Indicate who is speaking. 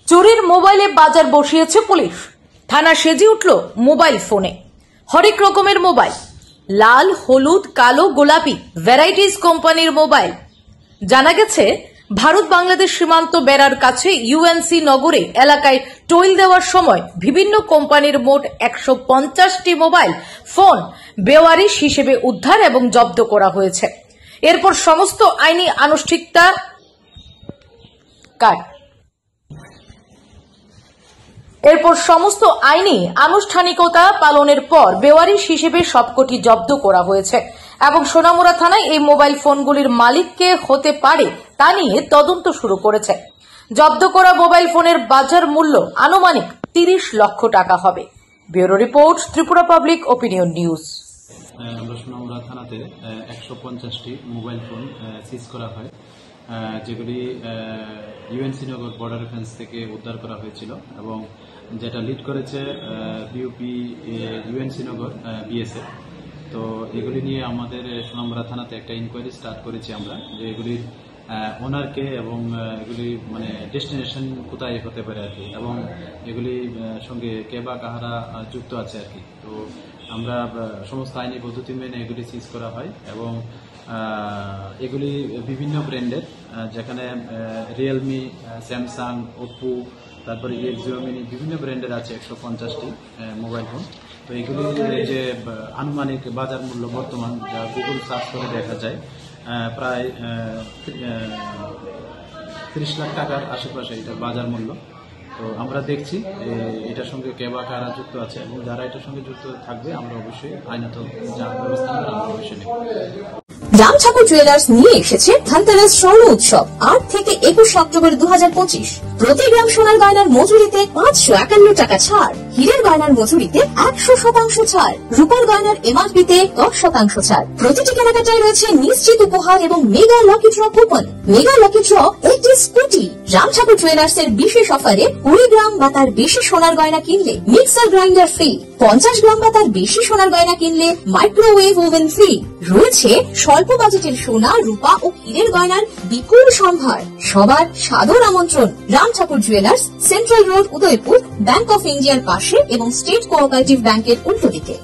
Speaker 1: চোরের মোবাইলে বাজার বসিয়েছে পুলিশ। থানা সেজে উঠল মোবাইল ফোনে। হরেক রকমের মোবাইল, লাল, হলুদ, কালো, গোলাপি ভ্যারাইটিস কোম্পানির মোবাইল। জানা গেছে ভারত বাংলাদেশ সীমান্ত বেড়ার কাছে ইউএনসি নগরে এলাকায় টোল দেওয়ার সময় বিভিন্ন কোম্পানির মোট 150টি মোবাইল ফোন বেওয়ারিশ হিসেবে উদ্ধার এবং জব্দ করা হয়েছে। এরপর সমস্ত আইনি আনুষ্ঠানিকতা পালনের পর বেওয়ারিশ হিসেবে সবকটি জব্দ করা হয়েছে এবং সোনামুড়া থানায় এই মোবাইল ফোনগুলির মালিক কে হতে পারে তা নিয়ে তদন্ত শুরু করেছে। জব্দ করা মোবাইল ফোনের বাজার মূল্য আনুমানিক 30 লক্ষ টাকা হবে। Bureau report, Tripura public opinion news.
Speaker 2: আমরা সোনামুড়া থানাতে 150টি মোবাইল ফোন সিজ করা হয়, যেগুলি ইউএনসি নগর বর্ডার ডিফেন্স থেকে উদ্ধার করা হয়েছিল এবং যেটা লিড করেছে বিউপি ইউএনসি নগর বিএসএফ। তো এগুলি নিয়ে আমাদের সোনামুড়া থানাতে একটা ইনকোয়ারি স্টার্ট করেছি আমরা, যে এগুলির ওনারকে এবং এগুলি মানে ডেস্টিনেশন কোথায় হতে পারে আর কি, এবং এগুলি সঙ্গে কে বা কাহারা যুক্ত আছে আর কি। তো আমরা সমস্ত আইনি পদ্ধতি মেনে এগুলি সিজ করা হয় এবং এগুলি বিভিন্ন ব্র্যান্ডের, যেখানে রিয়েলমি, স্যামসাং, ওপ্পো, তারপরে জিওমিনি বিভিন্ন ব্র্যান্ডের আছে 150টি মোবাইল ফোন। তো এগুলির যে আনুমানিক বাজার মূল্য বর্তমান যা গুগল সার্চ করে দেখা যায় প্রায় 30 লাখ টাকার আশেপাশে এটা বাজার মূল্য। তো আমরা দেখছি এটার সঙ্গে কে বা কারা যুক্ত আছে এবং যারা এটার সঙ্গে যুক্ত থাকবে আমরা অবশ্যই আইনত যা ব্যবস্থা আমরা অবশ্যই নেব।
Speaker 3: রামঠাকুর জুয়েলার্স নিয়ে এসেছে ধনতেরাস স্বর্ণ উৎসব 8 থেকে 21 অক্টোবর 2025। প্রতি গ্রাম সোনার গয়নার মজুরিতে 551 টাকা ছাড়, হীরের গয়নার মজুরিতে 100% ছাড়, রূপার গয়নার এমআরপিতে 10% ছাড়। প্রতিটি কেনাকাটায় রয়েছে নিশ্চিত উপহার এবং mega lucky draw coupon. Mega lucky draw একটি স্কুটি। রামঠাকুর জুয়েলার্স এর বিশেষ অফারে 20 গ্রাম বা তার বেশি সোনার গয়না কিনলে মিক্সার গ্রাইন্ডার ফ্রি, 50 গ্রাম বা তার বেশি সোনার গয়না কিনলে মাইক্রোওয়েভ ওভেন ফ্রি। রয়েছে স্বল্প বাজেটের সোনা, রূপা ও হীরের গয়নার বিপুল সম্ভার। সবার সাদর আমন্ত্রণ Ram Thakur jewellers, central road, Udaipur, bank of ইন্ডিয়ার পাশে এবং স্টেট কোঅপারেটিভ ব্যাংকের উল্টো দিকে।